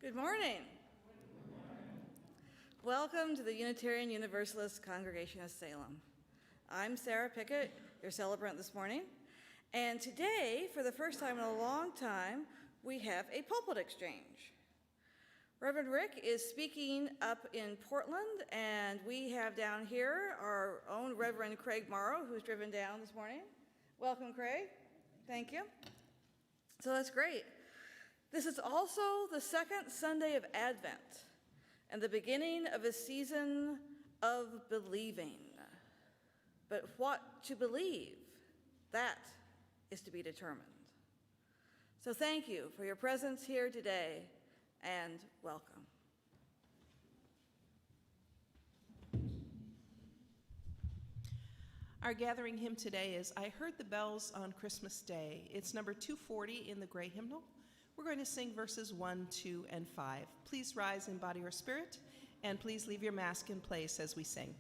Good morning. Welcome to the Unitarian Universalist Congregation of Salem. I'm Sarah Pickett, your celebrant this morning, and today, for the first time in a long time, we have a pulpit exchange. Reverend Rick is speaking up in Portland, and we have down here our own Reverend Craig Moro, who's driven down this morning. Welcome, Craig. Thank you. So that's great. This is also the second Sunday of Advent and the beginning of a season of believing. But what to believe, that is to be determined. So thank you for your presence here today, and welcome. Our gathering hymn today is I Heard the Bells on Christmas Day. It's number 240 in the Gray Hymnal. We're going to sing verses 1, 2, and 5. Please rise in body or spirit, and please leave your mask in place as we sing.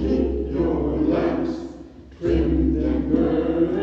Keep your lamps trimmed and burning.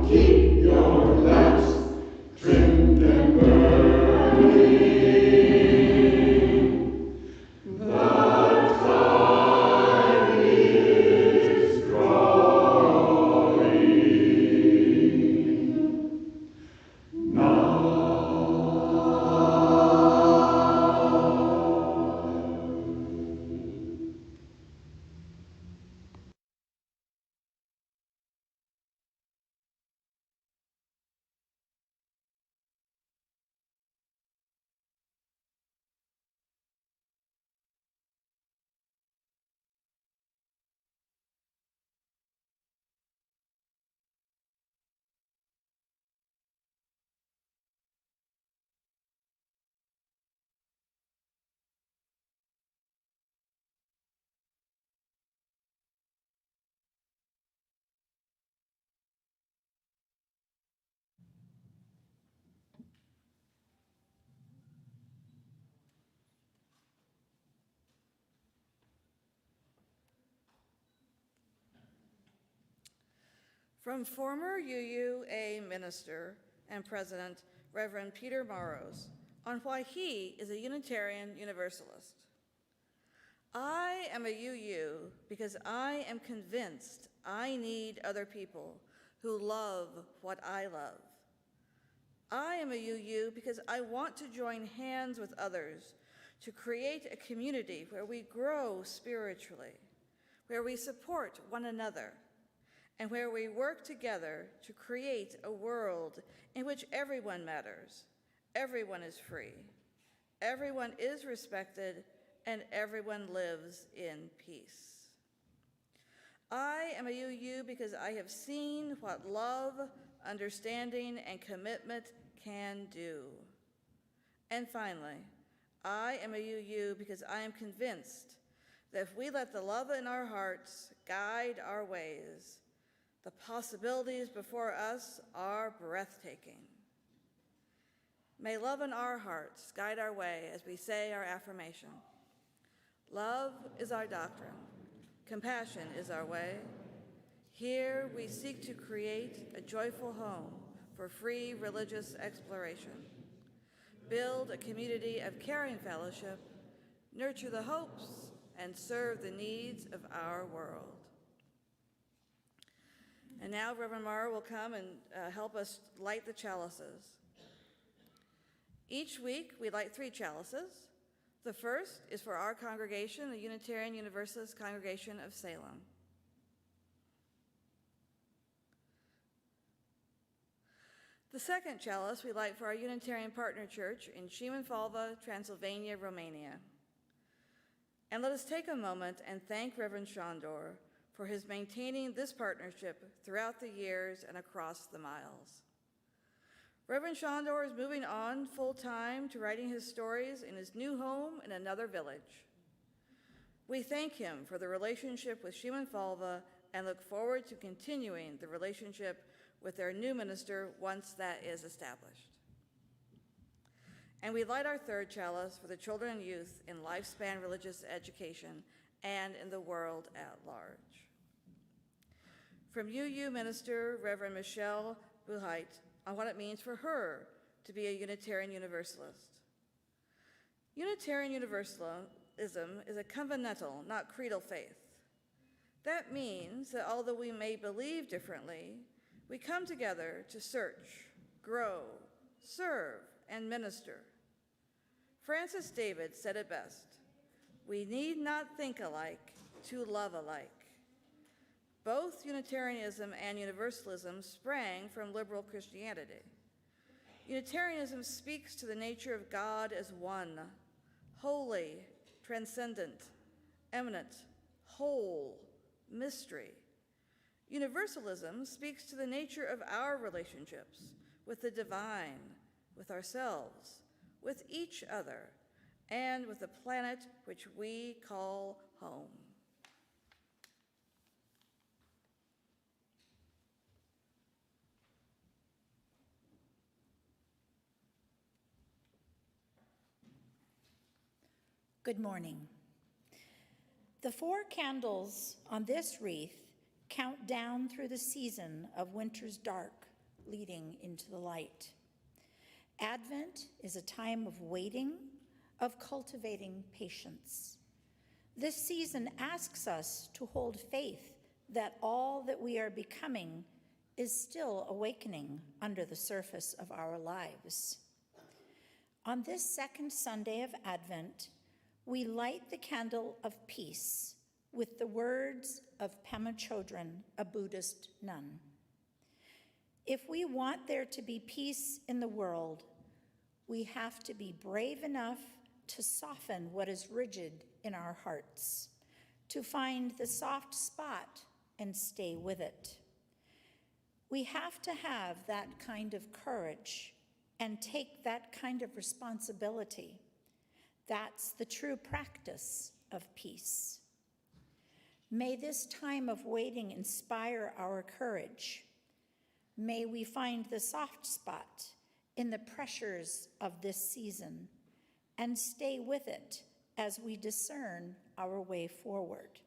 keep your lamps trimmed and burning. The time is drawing From former UUA minister and president, Reverend Peter Moros, on why he is a Unitarian Universalist. I am a UU because I am convinced I need other people who love what I love. I am a UU because I want to join hands with others to create a community where we grow spiritually, where we support one another, and where we work together to create a world in which everyone matters, everyone is free, everyone is respected, and everyone lives in peace. I am a UU because I have seen what love, understanding, and commitment can do. And finally, I am a UU because I am convinced that if we let the love in our hearts guide our ways, the possibilities before us are breathtaking. May love in our hearts guide our way as we say our affirmation. Love is our doctrine. Compassion is our way. Here we seek to create a joyful home for free religious exploration. Build a community of caring fellowship, nurture the hopes, and serve the needs of our world. And now Reverend Moro will come and help us light the chalices. Each week we light 3 chalices. The first is for our congregation, the Unitarian Universalist Congregation of Salem. The second chalice we light for our Unitarian Partner Church in Šimenfalva, Transylvania, Romania. And let us take a moment and thank Reverend Shandor for his maintaining this partnership throughout the years and across the miles. Reverend Shandor is moving on full-time to writing his stories in his new home in another village. We thank him for the relationship with Šimenfalva and look forward to continuing the relationship with their new minister once that is established. And we light our third chalice for the children and youth in lifespan religious education and in the world at large. From UU Minister Reverend Michelle Buhait on what it means for her to be a Unitarian Universalist. Unitarian Universalism is a covenantal, not creedal faith. That means that although we may believe differently, we come together to search, grow, serve, and minister. Francis David said it best, "We need not think alike to love alike." Both Unitarianism and Universalism sprang from liberal Christianity. Unitarianism speaks to the nature of God as one, holy, transcendent, eminent, whole, mystery. Universalism speaks to the nature of our relationships with the divine, with ourselves, with each other, and with the planet which we call home. Good morning. The 4 candles on this wreath count down through the season of winter's dark leading into the light. Advent is a time of waiting, of cultivating patience. This season asks us to hold faith that all that we are becoming is still awakening under the surface of our lives. On this second Sunday of Advent, we light the candle of peace with the words of Pema Chodron, a Buddhist nun. If we want there to be peace in the world, we have to be brave enough to soften what is rigid in our hearts, to find the soft spot and stay with it. We have to have that kind of courage and take that kind of responsibility. That's the true practice of peace. May this time of waiting inspire our courage. May we find the soft spot in the pressures of this season and stay with it as we discern our way forward.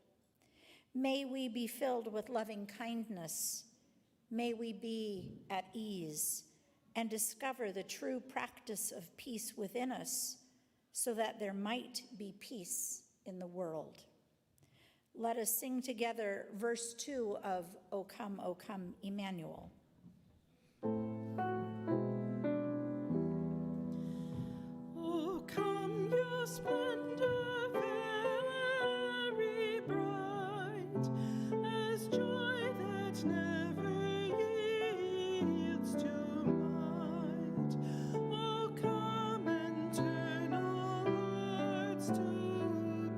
May we be filled with loving kindness. May we be at ease and discover the true practice of peace within us so that there might be peace in the world. Let us sing together verse 2 of O Come, Emmanuel. Oh, come, your splendor very bright, as joy that never yields to might. Oh, come and turn all hearts to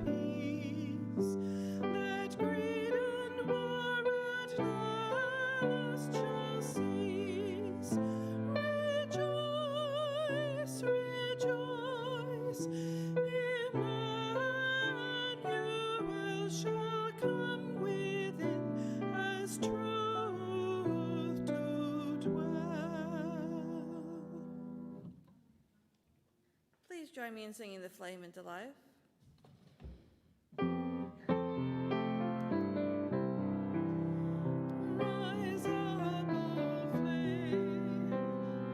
peace, that greed and war at last shall cease. Rejoice, rejoice, Emmanuel shall come within as truth to dwell. Please join me in singing The Flame into Life. Rise up, O flame,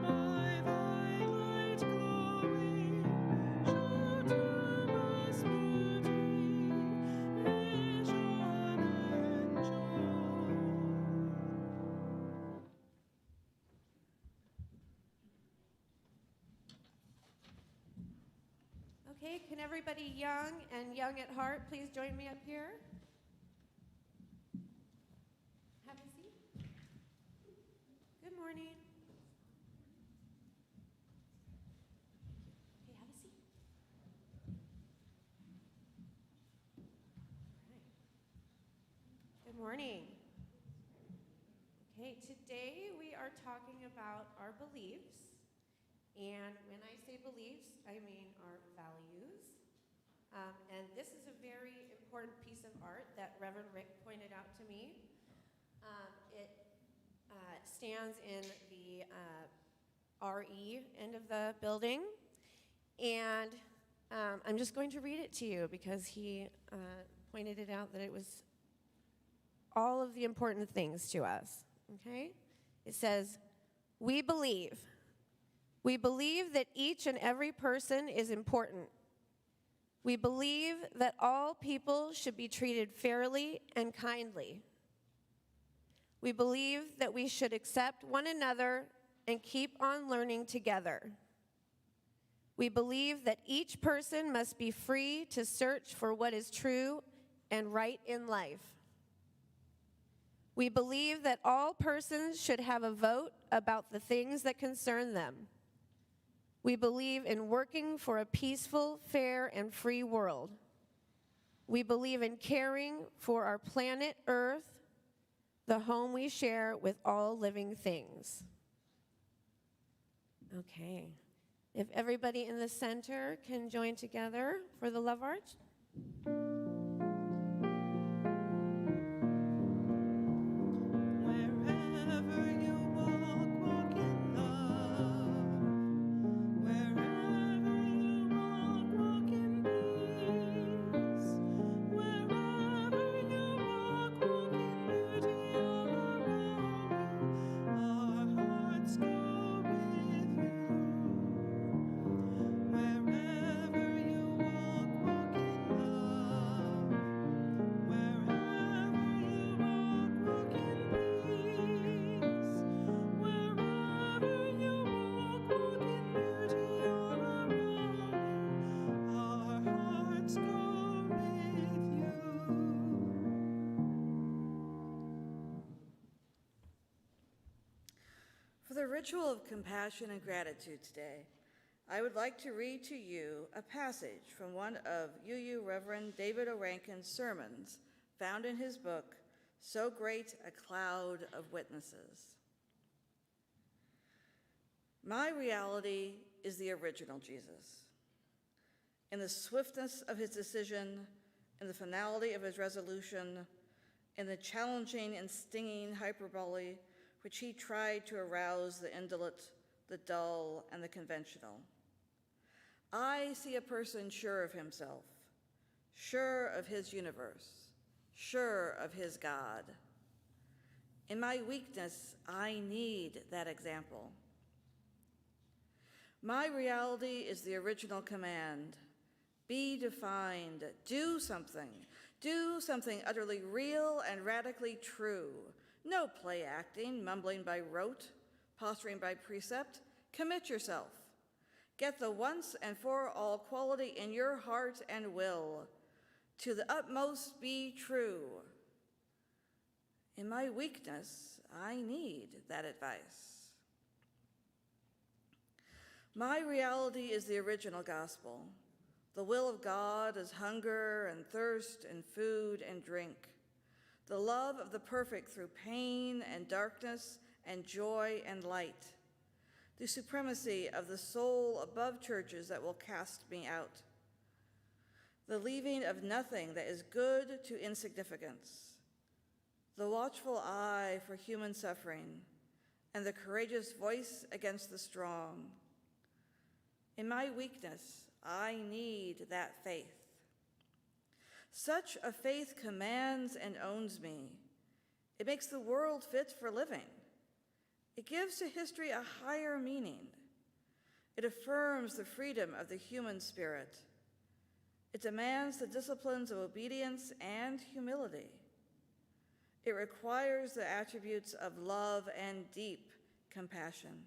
by thy light glowing, show to us beauty, vision, and joy. Okay, can everybody young and young at heart please join me up here? Have a seat. Good morning. Okay, have a seat. All right. Good morning. Okay, today we are talking about our beliefs. And when I say beliefs, I mean our values. And this is a very important piece of art that Reverend Rick pointed out to me. It stands in the RE end of the building. And I'm just going to read it to you because he pointed it out that it was all of the important things to us. Okay? It says, we believe that each and every person is important. We believe that all people should be treated fairly and kindly. We believe that we should accept one another and keep on learning together. We believe that each person must be free to search for what is true and right in life. We believe that all persons should have a vote about the things that concern them. We believe in working for a peaceful, fair, and free world. We believe in caring for our planet Earth, the home we share with all living things. Okay. If everybody in the center can join together for the love arch. Wherever you walk, walk in love. Wherever you walk, walk in peace. Wherever you walk, walk in beauty all around you. Our hearts For the ritual of compassion and gratitude today, I would like to read to you a passage from one of UU Reverend David O. Rankin's sermons found in his book, So Great a Cloud of Witnesses. My reality is the original Jesus. In the swiftness of his decision, in the finality of his resolution, in the challenging and stinging hyperbole which he tried to arouse the indolent, the dull, and the conventional. I see a person sure of himself, sure of his universe, sure of his God. In my weakness, I need that example. My reality is the original command. Be defined, do something utterly real and radically true. No play acting, mumbling by rote, posturing by precept. Commit yourself. Get the once and for all quality in your heart and will. To the utmost be true. In my weakness, I need that advice. My reality is the original gospel. The will of God is hunger and thirst and food and drink. The love of the perfect through pain and darkness and joy and light. The supremacy of the soul above churches that will cast me out. The leaving of nothing that is good to insignificance. The watchful eye for human suffering and the courageous voice against the strong. In my weakness, I need that faith. Such a faith commands and owns me. It makes the world fit for living. It gives to history a higher meaning. It affirms the freedom of the human spirit. It demands the disciplines of obedience and humility. It requires the attributes of love and deep compassion.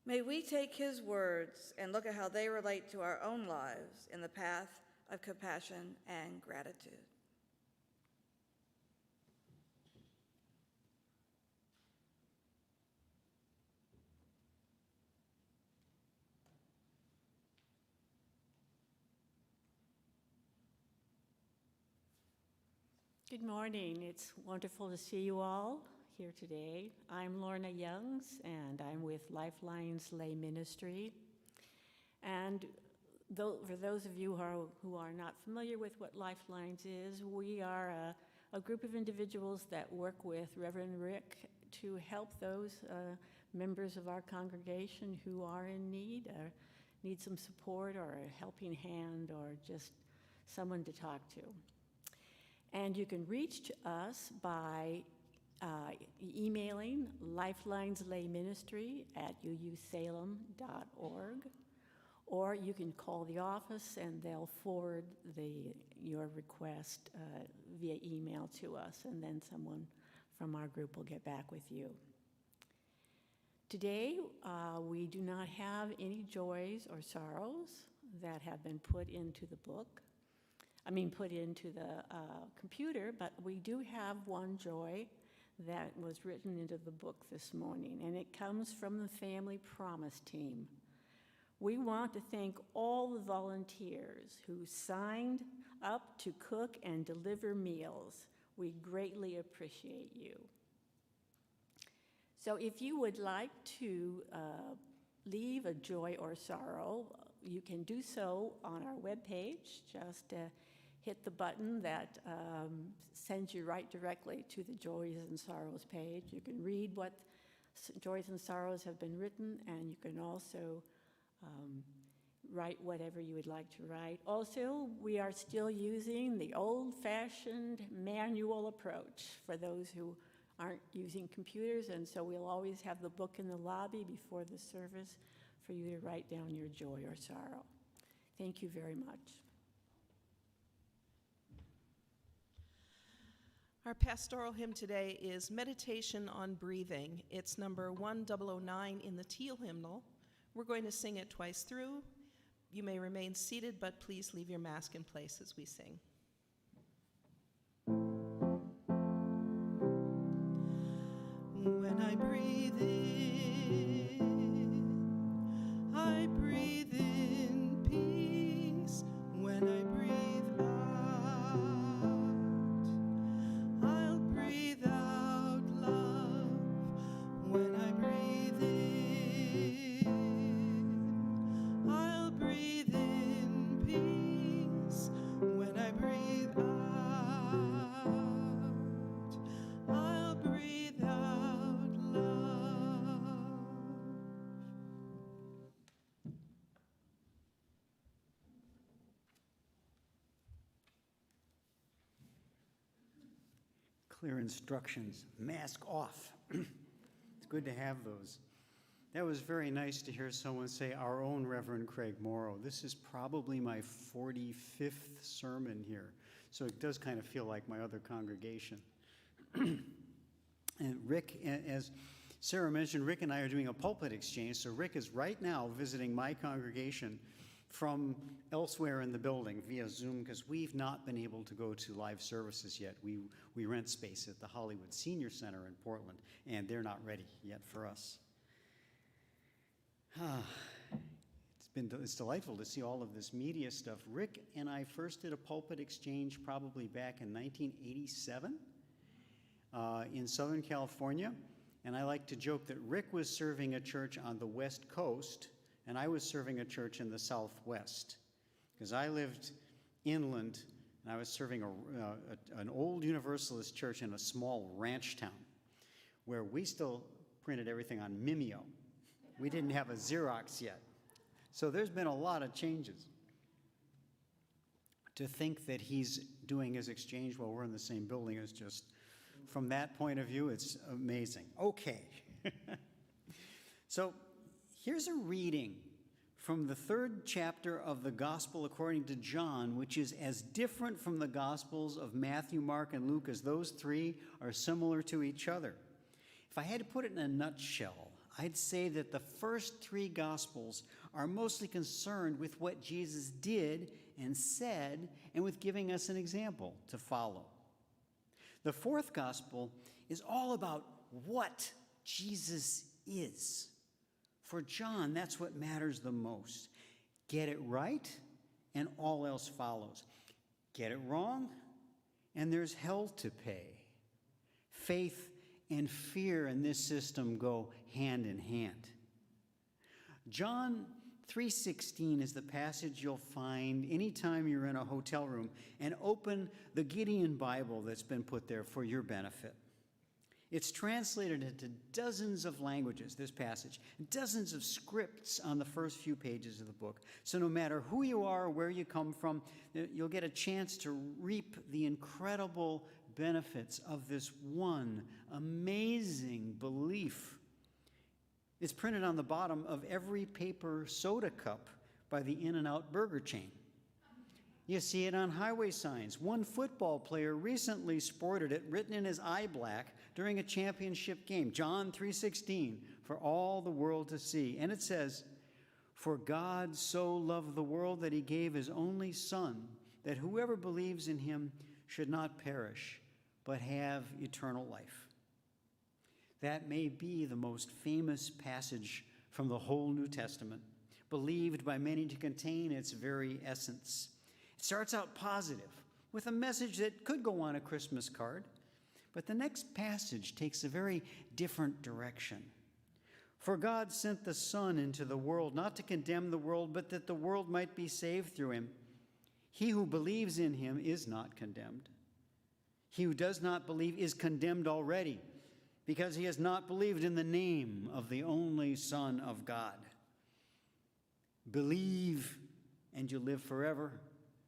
May we take his words and look at how they relate to our own lives in the path of compassion and gratitude. Good morning. It's wonderful to see you all here today. I'm Lorna Youngs, and I'm with Lifelines Lay Ministry. And for those of you who are not familiar with what Lifelines is, we are a group of individuals that work with Reverend Rick to help those members of our congregation who are in need or need some support or a helping hand or just someone to talk to. And you can reach us by emailing lifelineslayministry@uusalem.org, or you can call the office and they'll forward your request via email to us, and then someone from our group will get back with you. Today, we do not have any joys or sorrows that have been put into the computer, but we do have one joy that was written into the book this morning, and it comes from the Family Promise team. We want to thank all the volunteers who signed up to cook and deliver meals. We greatly appreciate you. So if you would like to leave a joy or sorrow, you can do so on our webpage. Just hit the button that sends you right directly to the Joys and Sorrows page. You can read what joys and sorrows have been written, and you can also write whatever you would like to write. Also, we are still using the old-fashioned manual approach for those who aren't using computers, and so we'll always have the book in the lobby before the service for you to write down your joy or sorrow. Thank you very much. Our pastoral hymn today is Meditation on Breathing. It's number 1009 in the teal hymnal. We're going to sing it twice through. You may remain seated, but please leave your mask in place as we sing. When I I breathe in, I breathe in peace. When I breathe out, I'll breathe out love. When I breathe in, I'll breathe in peace. When I breathe out, I'll breathe out love. Clear instructions, mask off. It's good to have those. That was very nice to hear someone say, our own Reverend Craig Moro. This is probably my 45th sermon here, so it does kind of feel like my other congregation. And Rick, as Sarah mentioned, Rick and I are doing a pulpit exchange, so Rick is right now visiting my congregation from elsewhere in the building via Zoom, because we've not been able to go to live services yet. We rent space at the Hollywood Senior Center in Portland, and they're not ready yet for us. It's delightful to see all of this media stuff. Rick and I first did a pulpit exchange probably back in 1987 in Southern California, and I like to joke that Rick was serving a church on the West Coast, and I was serving a church in the Southwest, because I lived inland, and I was serving an old Universalist church in a small ranch town, where we still printed everything on Mimeo. We didn't have a Xerox yet. So there's been a lot of changes. To think that he's doing his exchange while we're in the same building is just, from that point of view, it's amazing. Okay. So here's a reading from the 3rd chapter of the Gospel according to John, which is as different from the Gospels of Matthew, Mark, and Luke as those three are similar to each other. If I had to put it in a nutshell, I'd say that the first 3 Gospels are mostly concerned with what Jesus did and said, and with giving us an example to follow. The 4th Gospel is all about what Jesus is. For John, that's what matters the most. Get it right, and all else follows. Get it wrong, and there's hell to pay. Faith and fear in this system go hand in hand. John 3:16 is the passage you'll find anytime you're in a hotel room and open the Gideon Bible that's been put there for your benefit. It's translated into dozens of languages, this passage, dozens of scripts on the first few pages of the book. So no matter who you are or where you come from, you'll get a chance to reap the incredible benefits of this one amazing belief. It's printed on the bottom of every paper soda cup by the In-N-Out burger chain. You see it on highway signs. One football player recently sported it written in his eye black during a championship game. John 3:16, for all the world to see. And it says, "For God so loved the world that he gave his only Son, that whoever believes in him should not perish, but have eternal life." That may be the most famous passage from the whole New Testament, believed by many to contain its very essence. It starts out positive, with a message that could go on a Christmas card, but the next passage takes a very different direction. For God sent the Son into the world, not to condemn the world, but that the world might be saved through him. He who believes in him is not condemned. He who does not believe is condemned already, because he has not believed in the name of the only Son of God. Believe and you live forever,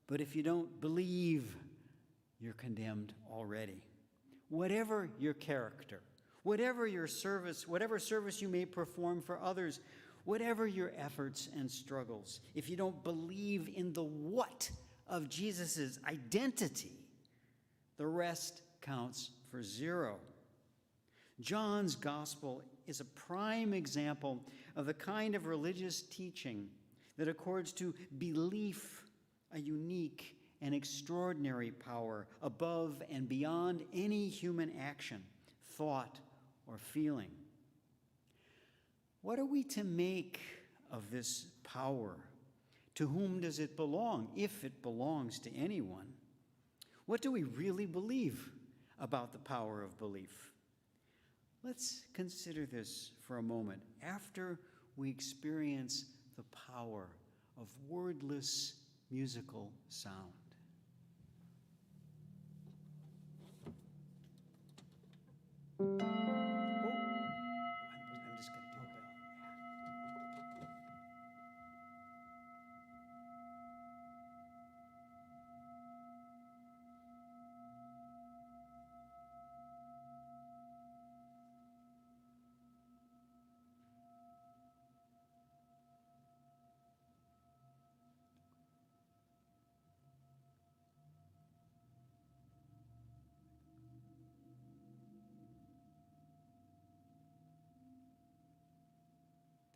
but if you don't believe, you're condemned already. Whatever your character, whatever your service, whatever service you may perform for others, whatever your efforts and struggles, if you don't believe in the what of Jesus' identity, the rest counts for zero. John's gospel is a prime example of the kind of religious teaching that accords to belief a unique and extraordinary power above and beyond any human action, thought, or feeling. What are we to make of this power? To whom does it belong, if it belongs to anyone? What do we really believe about the power of belief? Let's consider this for a moment after we experience the power of wordless musical sound. I'm just going to do a bell.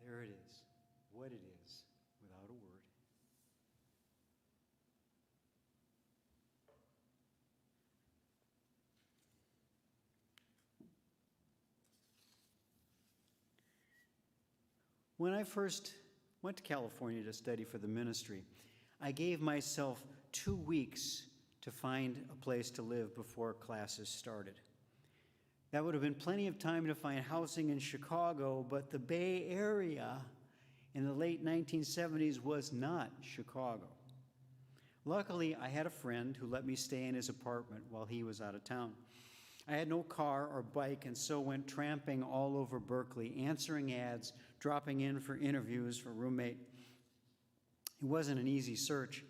There it is, what it is, without a word. When I first went to California to study for the ministry, I gave myself 2 weeks to find a place to live before classes started. That would have been plenty of time to find housing in Chicago, but the Bay Area in the late 1970s was not Chicago. Luckily, I had a friend who let me stay in his apartment while he was out of town. I had no car or bike, and so went tramping all over Berkeley, answering ads, dropping in for interviews for roommate. It wasn't an easy search.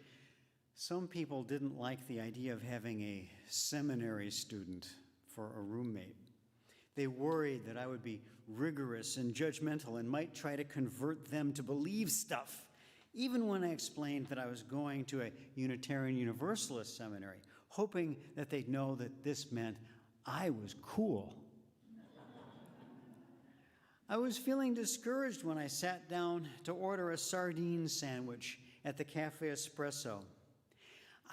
Some people didn't like the idea of having a seminary student for a roommate. They worried that I would be rigorous and judgmental and might try to convert them to believe stuff, even when I explained that I was going to a Unitarian Universalist seminary, hoping that they'd know that this meant I was cool. I was feeling discouraged when I sat down to order a sardine sandwich at the Cafe Espresso.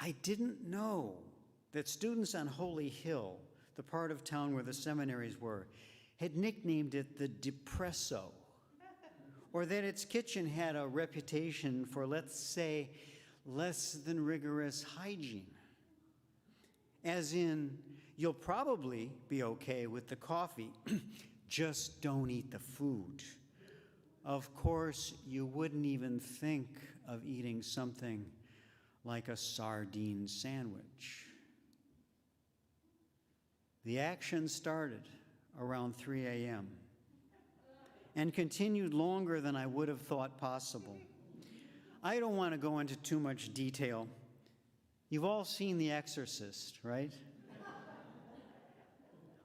I didn't know that students on Holy Hill, the part of town where the seminaries were, had nicknamed it the Depresso, or that its kitchen had a reputation for, let's say, less than rigorous hygiene. As in, you'll probably be okay with the coffee, just don't eat the food. Of course, you wouldn't even think of eating something like a sardine sandwich. The action started around 3 a.m. and continued longer than I would have thought possible. I don't want to go into too much detail. You've all seen The Exorcist, right?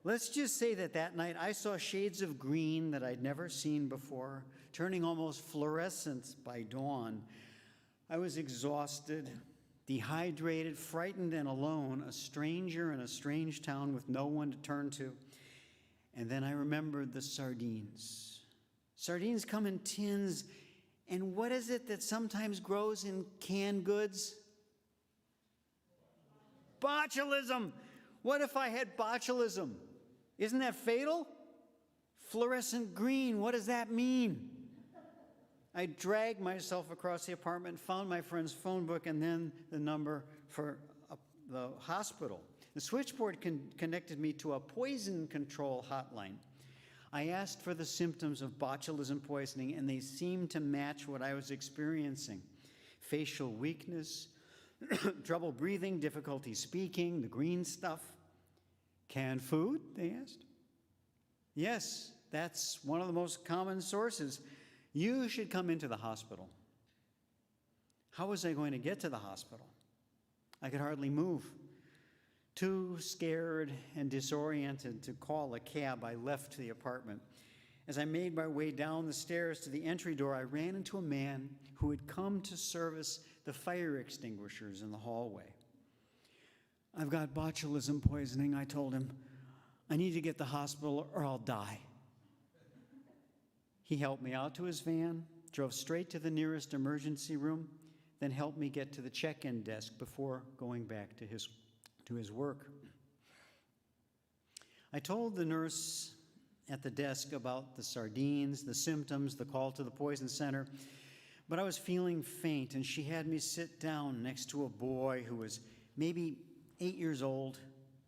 Let's just say that that night I saw shades of green that I'd never seen before, turning almost fluorescent by dawn. I was exhausted, dehydrated, frightened, and alone, a stranger in a strange town with no one to turn to. And then I remembered the sardines. Sardines come in tins, and what is it that sometimes grows in canned goods? Botulism! What if I had botulism? Isn't that fatal? Fluorescent green, what does that mean? I dragged myself across the apartment, found my friend's phone book, and then the number for the hospital. The switchboard connected me to a poison control hotline. I asked for the symptoms of botulism poisoning, and they seemed to match what I was experiencing. Facial weakness, trouble breathing, difficulty speaking, the green stuff. Canned food, they asked. Yes, that's one of the most common sources. You should come into the hospital. How was I going to get to the hospital? I could hardly move. Too scared and disoriented to call a cab, I left the apartment. As I made my way down the stairs to the entry door, I ran into a man who had come to service the fire extinguishers in the hallway. I've got botulism poisoning, I told him. I need to get to the hospital or I'll die. He helped me out to his van, drove straight to the nearest emergency room, then helped me get to the check-in desk before going back to his work. I told the nurse at the desk about the sardines, the symptoms, the call to the poison center. But I was feeling faint, and she had me sit down next to a boy who was maybe 8 years old,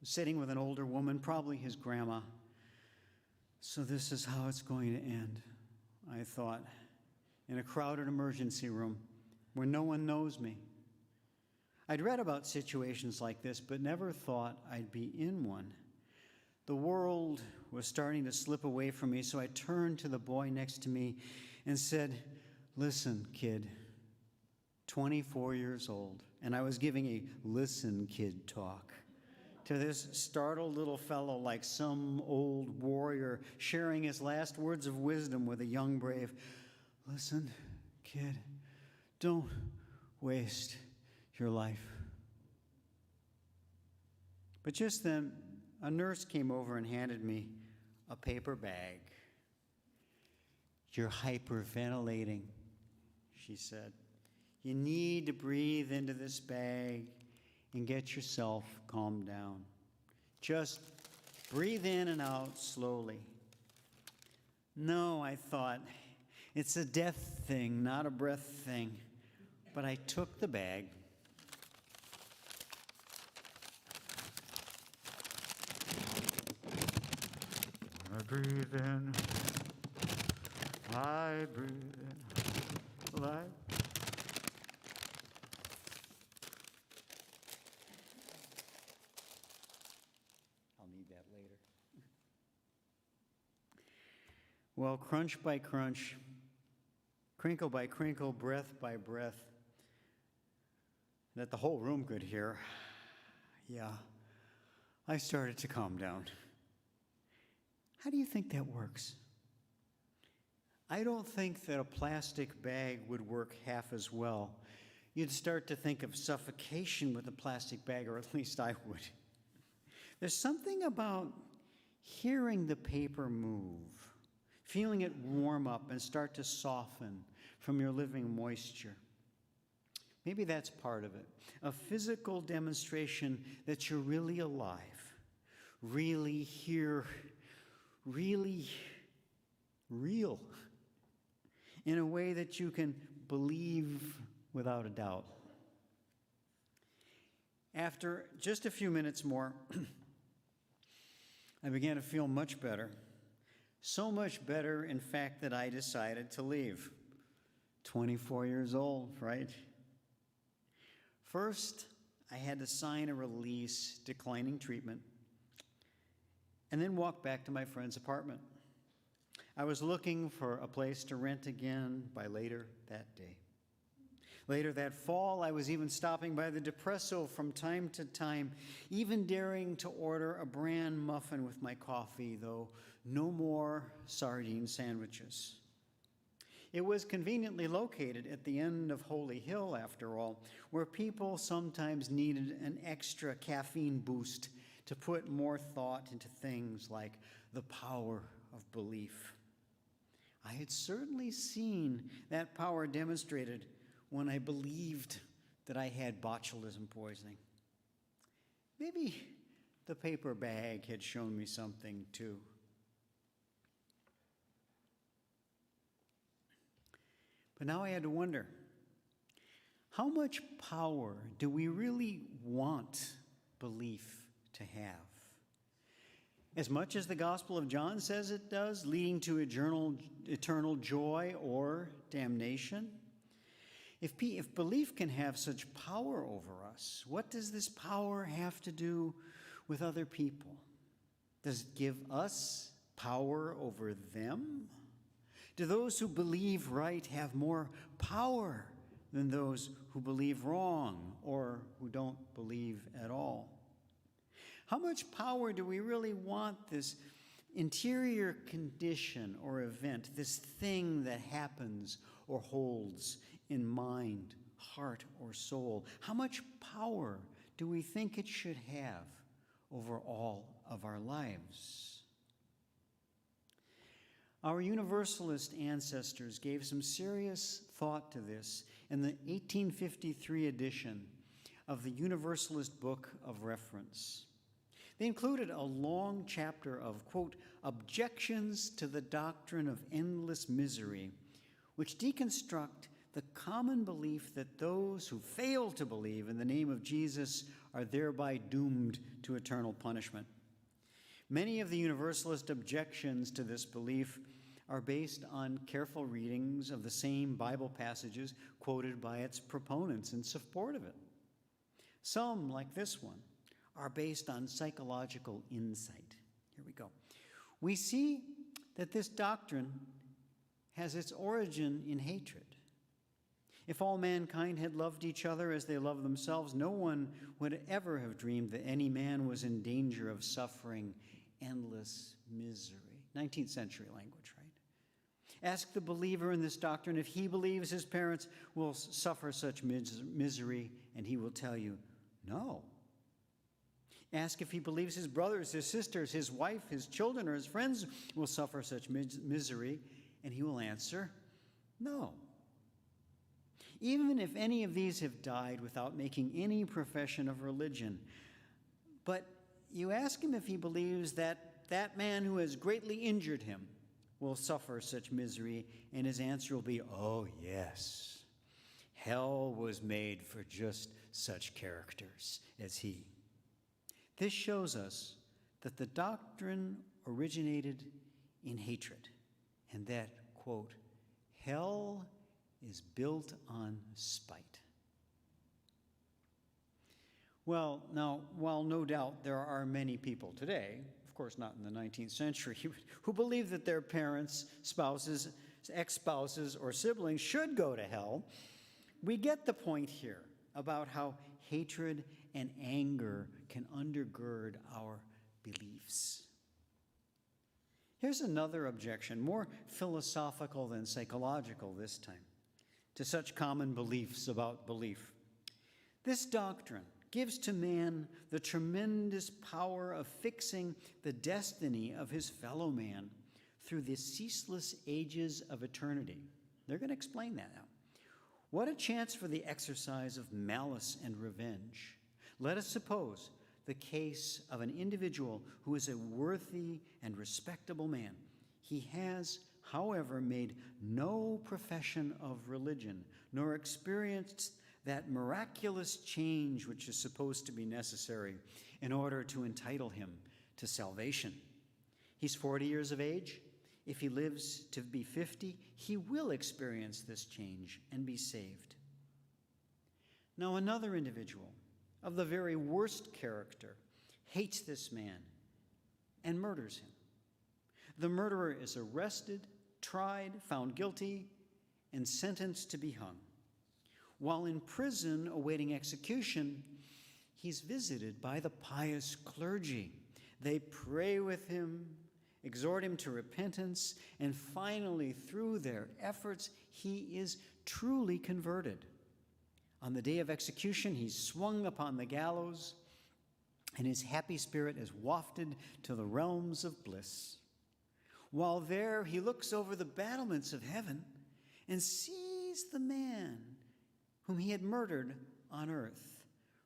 sitting with an older woman, probably his grandma. So this is how it's going to end, I thought, in a crowded emergency room where no one knows me. I'd read about situations like this, but never thought I'd be in one. The world was starting to slip away from me, so I turned to the boy next to me and said, "Listen, kid, 24 years old." And I was giving a "listen, kid" talk to this startled little fellow like some old warrior sharing his last words of wisdom with a young brave. "Listen, kid, don't waste your life." But just then, a nurse came over and handed me a paper bag. "You're hyperventilating," she said. "You need to breathe into this bag and get yourself calmed down. Just breathe in and out slowly." No, I thought, it's a death thing, not a breath thing. But I took the bag. I breathe in. I breathe in. Life. I'll need that later. Well, crunch by crunch, crinkle by crinkle, breath by breath, that the whole room could hear, yeah, I started to calm down. How do you think that works? I don't think that a plastic bag would work half as well. You'd start to think of suffocation with a plastic bag, or at least I would. There's something about hearing the paper move, feeling it warm up and start to soften from your living moisture. Maybe that's part of it, a physical demonstration that you're really alive, really here, really real, in a way that you can believe without a doubt. After just a few minutes more, I began to feel much better. So much better, in fact, that I decided to leave. 24 years old, right? First, I had to sign a release declining treatment, and then walk back to my friend's apartment. I was looking for a place to rent again by later that day. Later that fall, I was even stopping by the Depresso from time to time, even daring to order a bran muffin with my coffee, though no more sardine sandwiches. It was conveniently located at the end of Holy Hill, after all, where people sometimes needed an extra caffeine boost to put more thought into things like the power of belief. I had certainly seen that power demonstrated when I believed that I had botulism poisoning. Maybe the paper bag had shown me something too. But now I had to wonder, how much power do we really want belief to have? As much as the Gospel of John says it does, leading to eternal joy or damnation? If belief can have such power over us, what does this power have to do with other people? Does it give us power over them? Do those who believe right have more power than those who believe wrong or who don't believe at all? How much power do we really want this interior condition or event, this thing that happens or holds in mind, heart, or soul? How much power do we think it should have over all of our lives? Our Universalist ancestors gave some serious thought to this in the 1853 edition of the Universalist Book of Reference. They included a long chapter of, quote, objections to the doctrine of endless misery, which deconstruct the common belief that those who fail to believe in the name of Jesus are thereby doomed to eternal punishment. Many of the Universalist objections to this belief are based on careful readings of the same Bible passages quoted by its proponents in support of it. Some, like this one, are based on psychological insight. Here we go. We see that this doctrine has its origin in hatred. If all mankind had loved each other as they love themselves, no one would ever have dreamed that any man was in danger of suffering endless misery. 19th century language, right? Ask the believer in this doctrine if he believes his parents will suffer such misery, and he will tell you, no. Ask if he believes his brothers, his sisters, his wife, his children, or his friends will suffer such misery, and he will answer, no. Even if any of these have died without making any profession of religion. But you ask him if he believes that that man who has greatly injured him will suffer such misery, and his answer will be, oh, yes. Hell was made for just such characters as he. This shows us that the doctrine originated in hatred, and that, quote, hell is built on spite. Well, now, while no doubt there are many people today, of course not in the 19th century, who believe that their parents, spouses, ex-spouses, or siblings should go to hell, we get the point here about how hatred and anger can undergird our beliefs. Here's another objection, more philosophical than psychological this time, to such common beliefs about belief. This doctrine gives to man the tremendous power of fixing the destiny of his fellow man through the ceaseless ages of eternity. They're going to explain that now. What a chance for the exercise of malice and revenge. Let us suppose the case of an individual who is a worthy and respectable man. He has, however, made no profession of religion, nor experienced that miraculous change which is supposed to be necessary in order to entitle him to salvation. He's 40 years of age. If he lives to be 50, he will experience this change and be saved. Now, another individual of the very worst character hates this man and murders him. The murderer is arrested, tried, found guilty, and sentenced to be hung. While in prison awaiting execution, he's visited by the pious clergy. They pray with him, exhort him to repentance, and finally, through their efforts, he is truly converted. On the day of execution, he's swung upon the gallows, and his happy spirit is wafted to the realms of bliss. While there, he looks over the battlements of heaven and sees the man whom he had murdered on earth,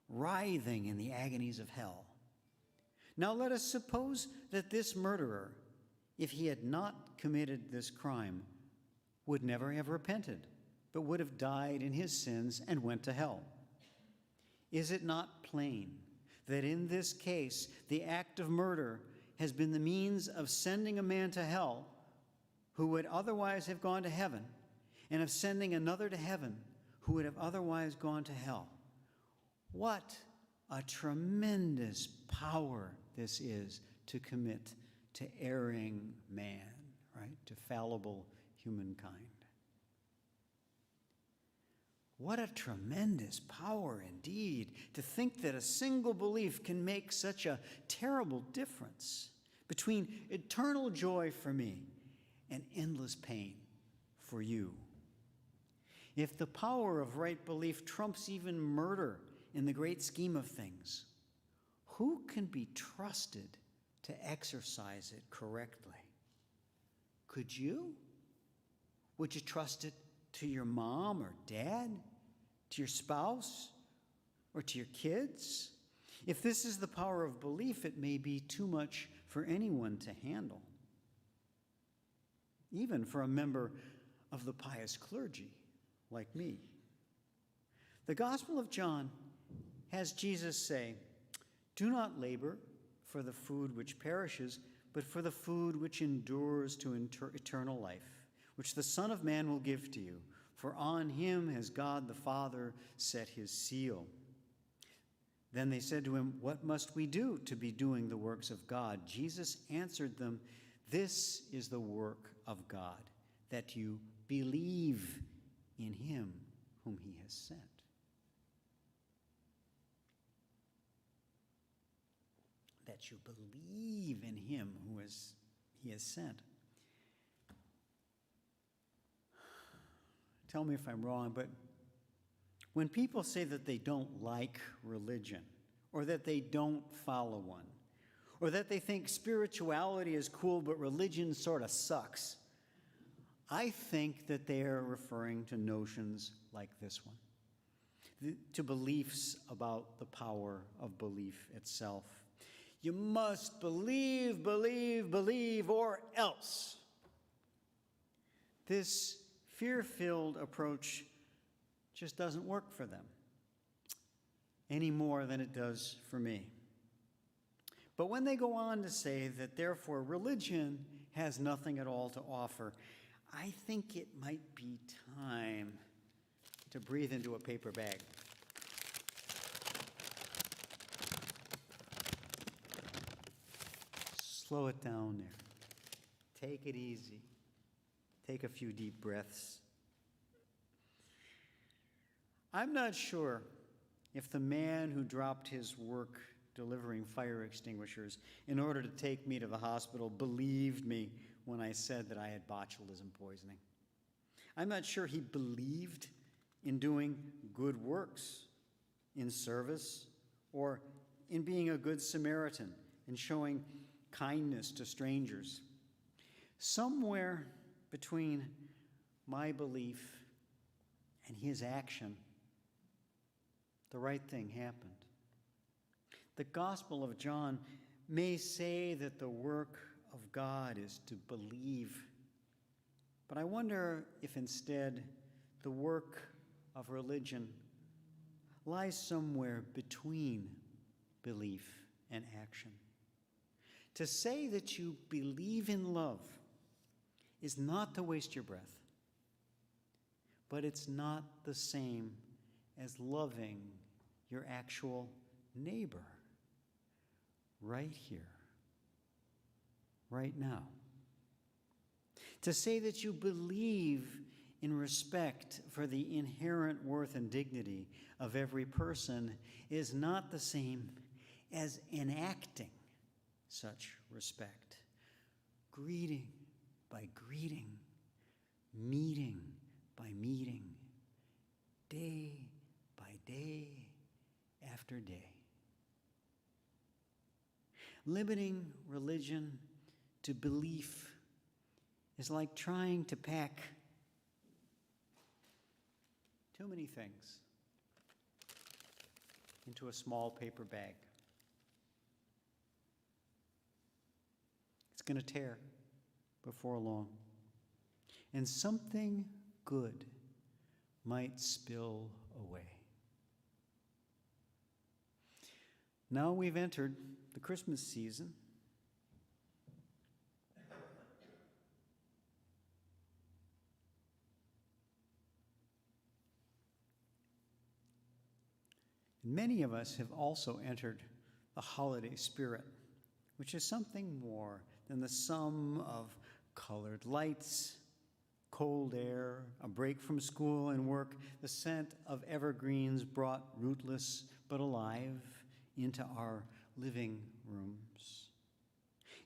writhing in the agonies of hell. Now let us suppose that this murderer, if he had not committed this crime, would never have repented, but would have died in his sins and went to hell. Is it not plain that in this case, the act of murder has been the means of sending a man to hell who would otherwise have gone to heaven, and of sending another to heaven who would have otherwise gone to hell? What a tremendous power this is to commit to erring man, right? To fallible humankind. What a tremendous power indeed to think that a single belief can make such a terrible difference between eternal joy for me and endless pain for you. If the power of right belief trumps even murder in the great scheme of things, who can be trusted to exercise it correctly? Could you? Would you trust it to your mom or dad, to your spouse, or to your kids? If this is the power of belief, it may be too much for anyone to handle, even for a member of the pious clergy like me. The Gospel of John has Jesus say, "Do not labor for the food which perishes, but for the food which endures to eternal life, which the Son of Man will give to you. For on him has God the Father set his seal." Then they said to him, "What must we do to be doing the works of God?" Jesus answered them, "This is the work of God, that you believe in him whom he has sent." That you believe in him he has sent. Tell me if I'm wrong, but when people say that they don't like religion, or that they don't follow one, or that they think spirituality is cool but religion sort of sucks, I think that they are referring to notions like this one, to beliefs about the power of belief itself. You must believe, believe, believe, or else. This fear-filled approach just doesn't work for them any more than it does for me. But when they go on to say that therefore religion has nothing at all to offer, I think it might be time to breathe into a paper bag. Slow it down there. Take it easy. Take a few deep breaths. I'm not sure if the man who dropped his work delivering fire extinguishers in order to take me to the hospital believed me when I said that I had botulism poisoning. I'm not sure he believed in doing good works, in service, or in being a good Samaritan, in showing kindness to strangers. Somewhere between my belief and his action, the right thing happened. The Gospel of John may say that the work of God is to believe, but I wonder if instead the work of religion lies somewhere between belief and action. To say that you believe in love is not to waste your breath, but it's not the same as loving your actual neighbor right here, right now. To say that you believe in respect for the inherent worth and dignity of every person is not the same as enacting such respect, greeting by greeting, meeting by meeting, day by day after day. Limiting religion to belief is like trying to pack too many things into a small paper bag. It's going to tear before long, and something good might spill away. Now we've entered the Christmas season. Many of us have also entered the holiday spirit, which is something more than the sum of colored lights, cold air, a break from school and work, the scent of evergreens brought rootless but alive into our living rooms.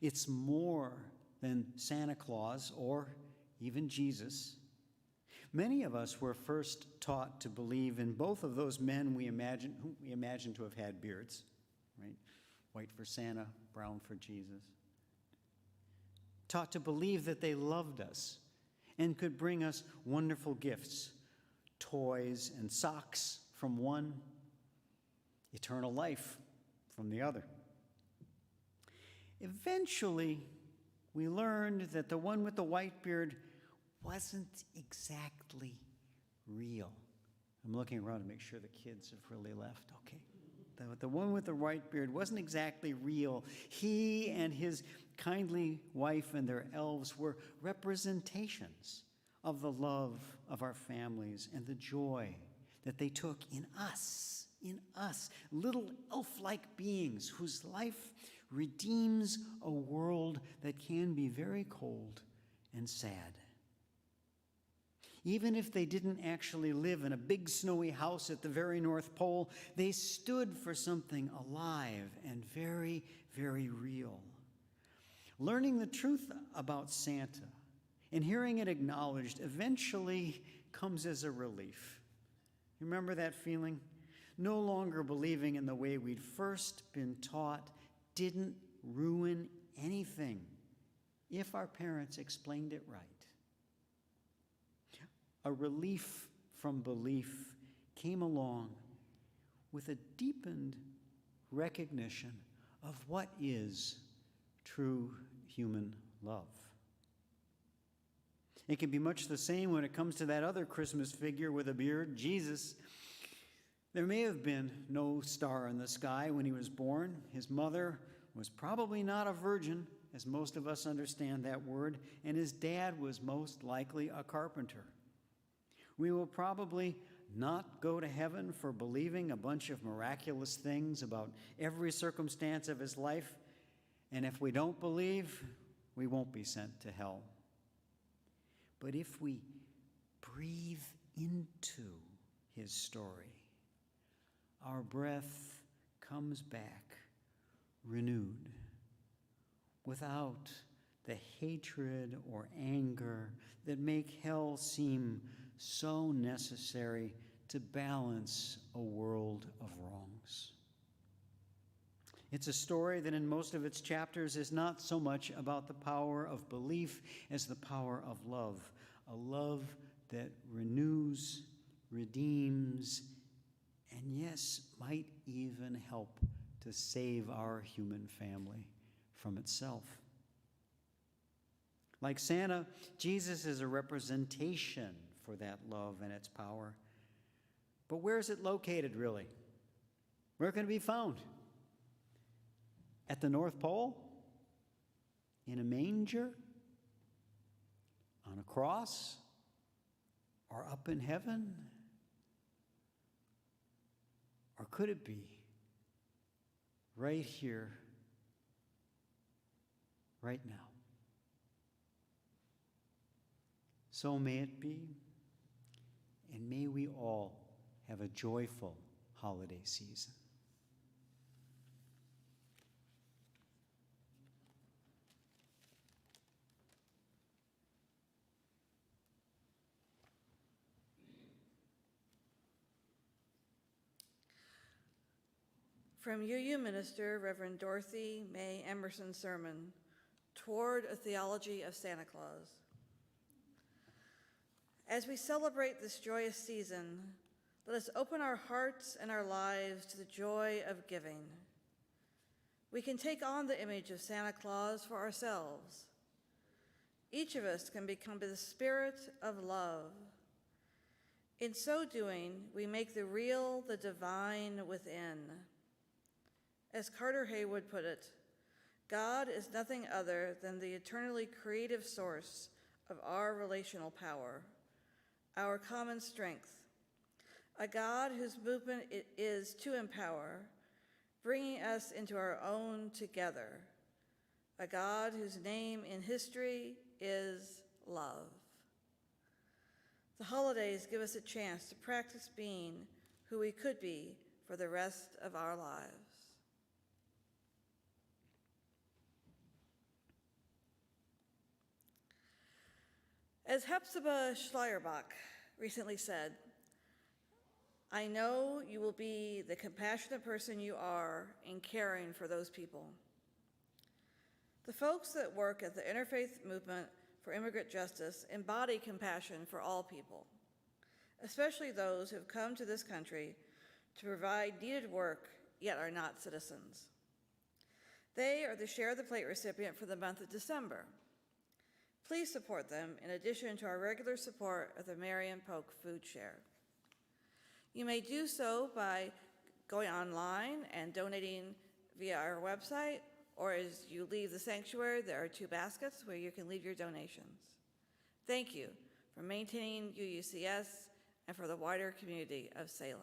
It's more than Santa Claus or even Jesus. Many of us were first taught to believe in both of those men who we imagine to have had beards, right? White for Santa, brown for Jesus. Taught to believe that they loved us and could bring us wonderful gifts, toys and socks from one, eternal life from the other. Eventually, we learned that the one with the white beard wasn't exactly real. I'm looking around to make sure the kids have really left. Okay. The one with the white beard wasn't exactly real. He and his kindly wife and their elves were representations of the love of our families and the joy that they took in us, little elf-like beings whose life redeems a world that can be very cold and sad. Even if they didn't actually live in a big snowy house at the very North Pole, they stood for something alive and very, very real. Learning the truth about Santa and hearing it acknowledged eventually comes as a relief. Remember that feeling? No longer believing in the way we'd first been taught didn't ruin anything if our parents explained it right. A relief from belief came along with a deepened recognition of what is true human love. It can be much the same when it comes to that other Christmas figure with a beard, Jesus. There may have been no star in the sky when he was born. His mother was probably not a virgin, as most of us understand that word, and his dad was most likely a carpenter. We will probably not go to heaven for believing a bunch of miraculous things about every circumstance of his life, and if we don't believe, we won't be sent to hell. But if we breathe into his story, our breath comes back renewed, without the hatred or anger that make hell seem so necessary to balance a world of wrongs. It's a story that in most of its chapters is not so much about the power of belief as the power of love, a love that renews, redeems, and yes, might even help to save our human family from itself. Like Santa, Jesus is a representation for that love and its power. But where is it located, really? Where can it be found? At the North Pole? In a manger? On a cross? Or up in heaven? Or could it be right here, right now? So may it be, and may we all have a joyful holiday season. From UU Minister Reverend Dorothy May Emerson's sermon, Toward a Theology of Santa Claus. As we celebrate this joyous season, let us open our hearts and our lives to the joy of giving. We can take on the image of Santa Claus for ourselves. Each of us can become the spirit of love. In so doing, we make the real the divine within. As Carter Haywood put it, God is nothing other than the eternally creative source of our relational power, our common strength, a God whose movement it is to empower, bringing us into our own together, a God whose name in history is love. The holidays give us a chance to practice being who we could be for the rest of our lives. As Hepzibah Schleierbach recently said, I know you will be the compassionate person you are in caring for those people. The folks that work at the Interfaith Movement for Immigrant Justice embody compassion for all people, especially those who have come to this country to provide needed work yet are not citizens. They are the Share the Plate recipient for the month of December. Please support them in addition to our regular support of the Marion Polk Food Share. You may do so by going online and donating via our website, or as you leave the sanctuary, there are 2 baskets where you can leave your donations. Thank you for maintaining UUCS and for the wider community of Salem.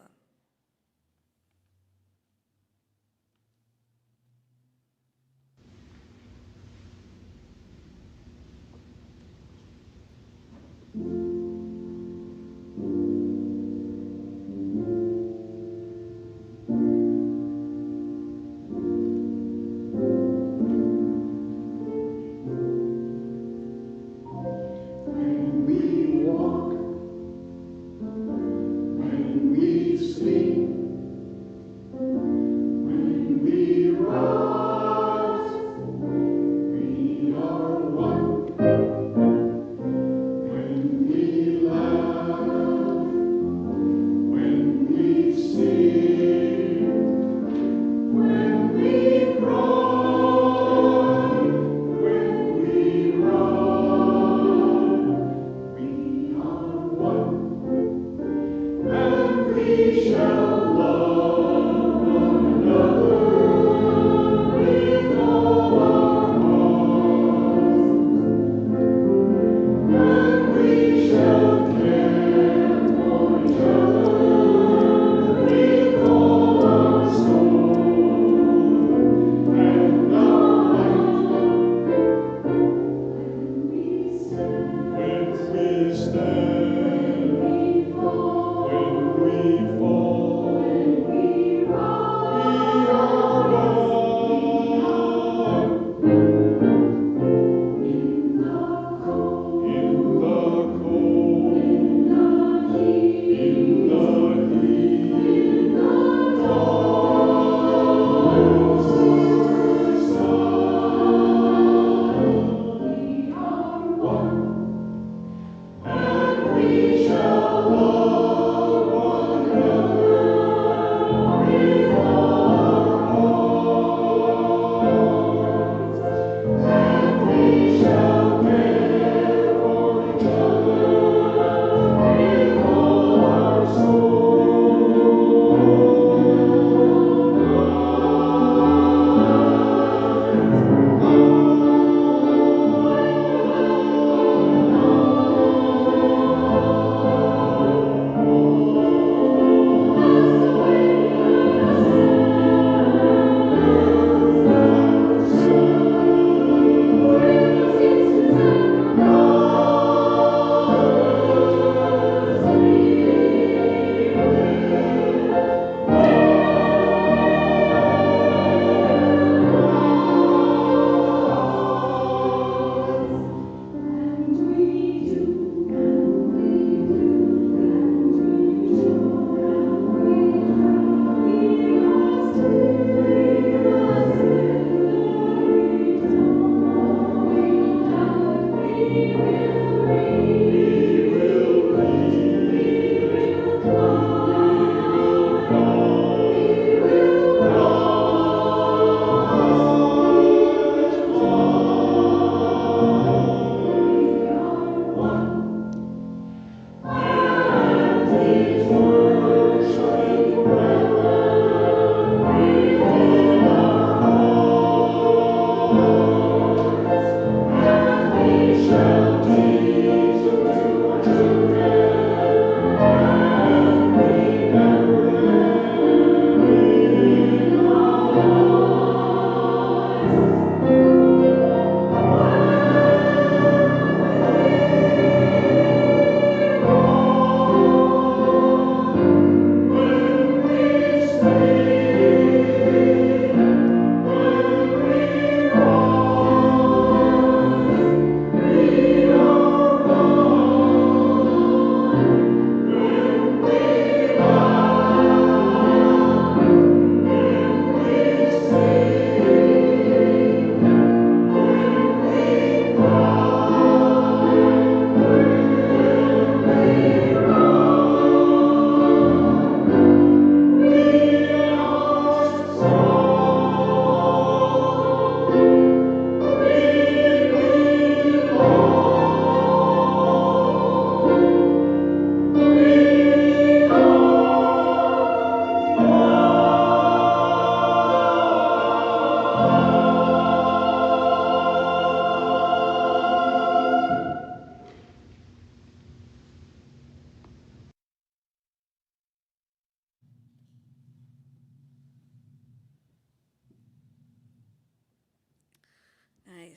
When we walk, when we sleep, when we rise, we are one. When we laugh, when we sing, when we cry, when we run, we are one, and we shall love one another with all our hearts, and we shall care for each other with all our soul, and our might. When we stand, when we fall, when we rise, we are one. In the cold, in the cold, in the heat, in the heat, in the dark sun, we are one, and we shall love one another with all our hearts, and we shall care for each other with all our shall take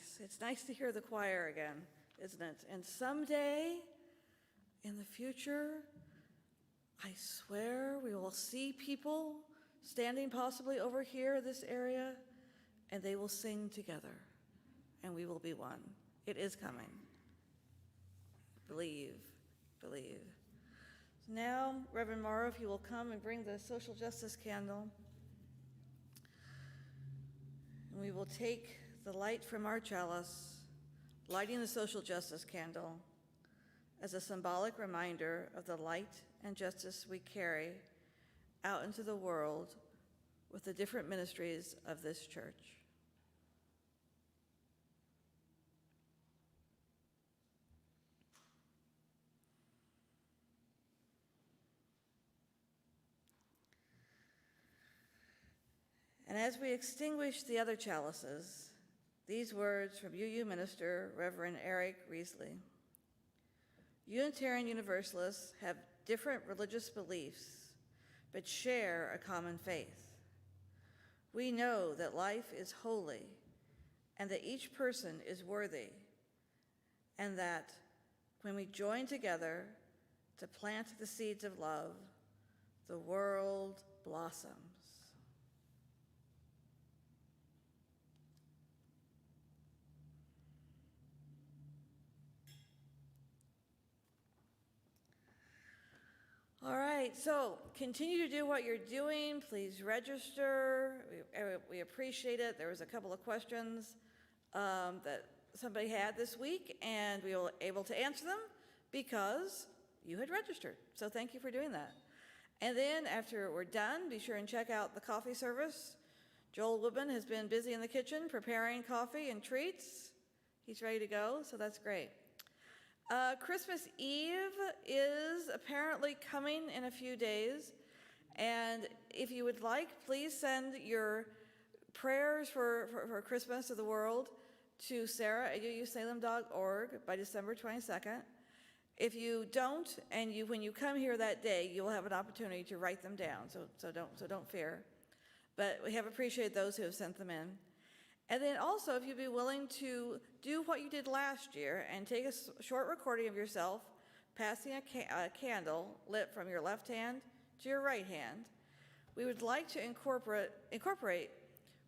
nice. It's nice to hear the choir again, isn't it? And someday in the future, I swear we will see people standing possibly over here, this area, and they will sing together, and we will be one. It is coming. Believe, believe. Now, Reverend Moro, if you will come and bring the social justice candle. And we will take the light from our chalice, lighting the social justice candle as a symbolic reminder of the light and justice we carry out into the world with the different ministries of this church. And as we extinguish the other chalices, these words from UU minister Reverend Eric Riesling. Unitarian Universalists have different religious beliefs, but share a common faith. We know that life is holy and that each person is worthy, and that when we join together to plant the seeds of love, the world blossoms. All right, so continue to do what you're doing. Please register. We appreciate it. There was a couple of questions that somebody had this week, and we were able to answer them because you had registered. So thank you for doing that. And then after we're done, be sure and check out the coffee service. Joel Woodman has been busy in the kitchen preparing coffee and treats. He's ready to go, so that's great. Christmas Eve is apparently coming in a few days, and if you would like, please send your prayers for Christmas to the world to Sarah at uusalem.org by December 22nd. If you don't, and when you come here that day, you'll have an opportunity to write them down, so don't fear. But we have appreciated those who have sent them in. And then also, if you'd be willing to do what you did last year and take a short recording of yourself passing a candle lit from your left hand to your right hand, we would like to incorporate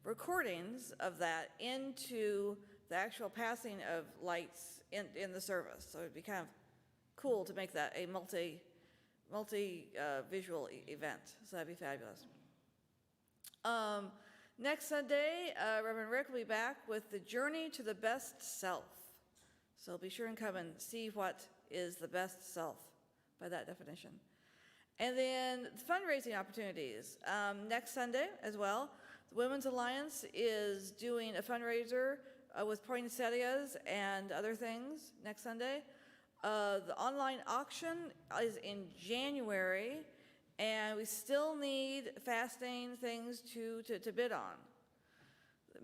recordings of that into the actual passing of lights in the service. So it'd be kind of cool to make that a multi-visual event. So that'd be fabulous. Next Sunday, Reverend Rick will be back with the Journey to the Best Self. So be sure and come and see what is the best self by that definition. And then fundraising opportunities. Next Sunday as well, the Women's Alliance is doing a fundraiser with poinsettias and other things next Sunday. The online auction is in January, and we still need fasting things to bid on.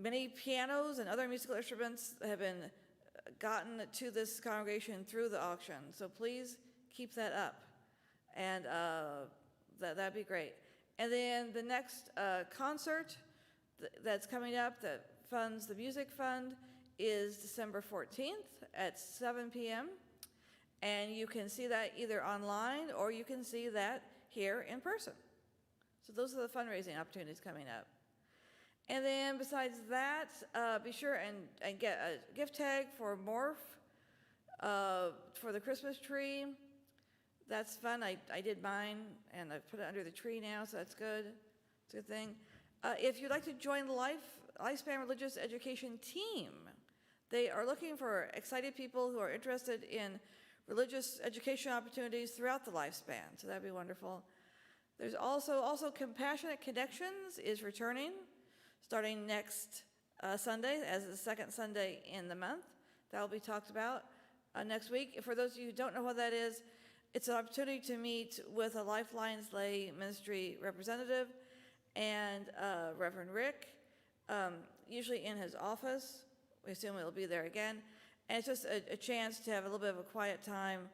Many pianos and other musical instruments have been gotten to this congregation through the auction, so please keep that up, and that'd be great. And then the next concert that's coming up that funds the Music Fund is December 14th at 7 p.m., and you can see that either online or you can see that here in person. So those are the fundraising opportunities coming up. And then besides that, be sure and get a gift tag for Morph for the Christmas tree. That's fun. I did mine, and I put it under the tree now, so that's good. It's a good thing. If you'd like to join the Lifespan Religious Education team, they are looking for excited people who are interested in religious education opportunities throughout the lifespan, so that'd be wonderful. There's also Compassionate Connections is returning, starting next Sunday as the second Sunday in the month. That will be talked about next week. For those of you who don't know what that is, it's an opportunity to meet with a Lifelines lay ministry representative and Reverend Rick, usually in his office. We assume it'll be there again. And it's just a chance to have a little bit of a quiet time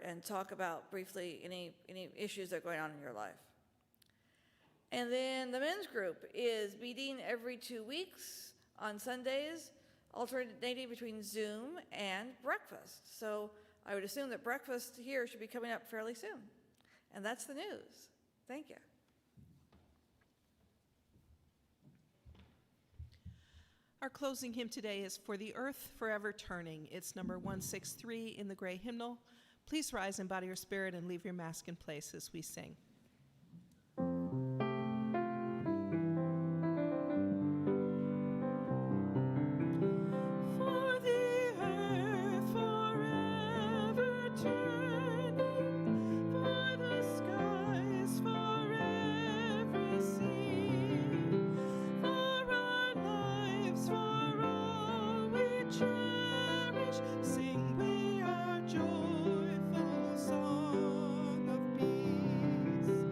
and talk about briefly any issues that are going on in your life. And then the men's group is meeting every 2 weeks on Sundays. alternating between Zoom and breakfast. So I would assume that breakfast here should be coming up fairly soon. And that's the news. Thank you. Our closing hymn today is For the Earth Forever Turning. It's number 163 in the gray hymnal. Please rise in body or spirit and leave your mask in place as we sing. For the earth forever turning, for the skies for every sea, for our lives, for all we cherish, sing we our joyful song of peace.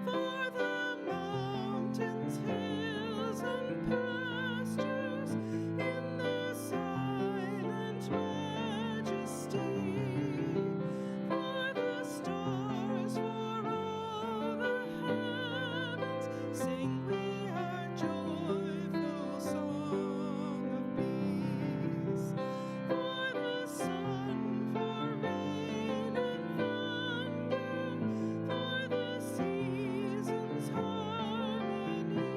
For the mountains, hills, and pastures, in their silent majesty, for the stars, for all the heavens, sing we our joyful song of peace. For the sun, for rain and thunder, for the seasons' harmony,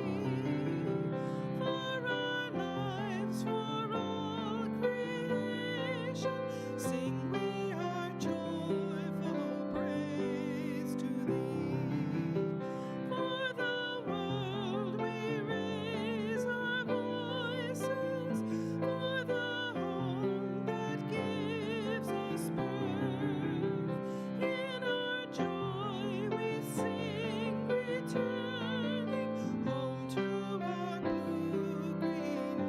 for our lives, for all creation, sing we our joyful praise to thee. For the world we raise our voices, for the home that gives us birth. In our joy we sing, returning home to our blue-green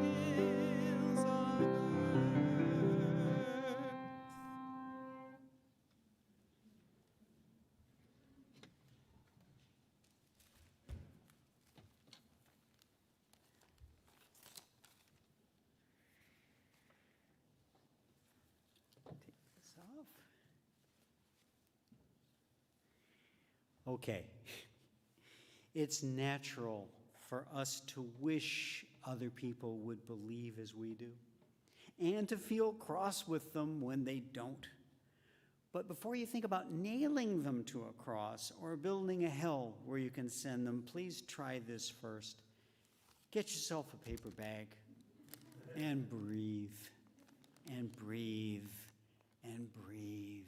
hills on earth. Take this off. Okay. It's natural for us to wish other people would believe as we do, and to feel cross with them when they don't. But before you think about nailing them to a cross or building a hell where you can send them, please try this first. Get yourself a paper bag and breathe, and breathe, and breathe.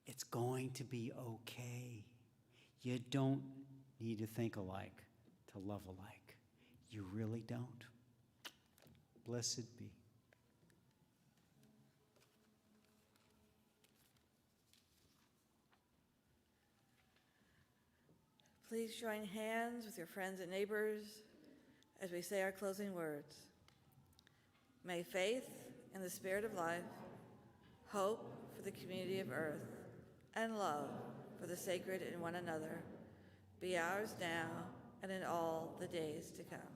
It's going to be okay. You don't need to think alike to love alike. You really don't. Blessed be. Please join hands with your friends and neighbors as we say our closing words. May faith in the spirit of life, hope for the community of earth, and love for the sacred in one another be ours now and in all the days to come.